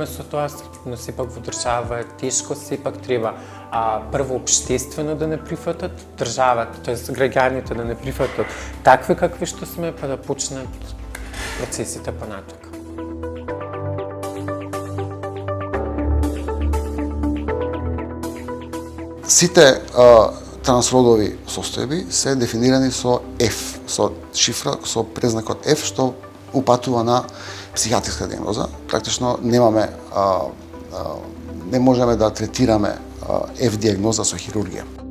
согласуваме со тоа, но сепак во држава е тешко, сепак треба прво општествено да не прифатат, државата, тоест граѓаните да не прифатат такви какви што сме, па да почнат процесите понатака. Сите трансродови состојби се дефинирани со F, со шифра, со презнакот F, што упатува на психијатриска диагноза. Практично немаме, не можеме да третираме F диагноза со хирургија.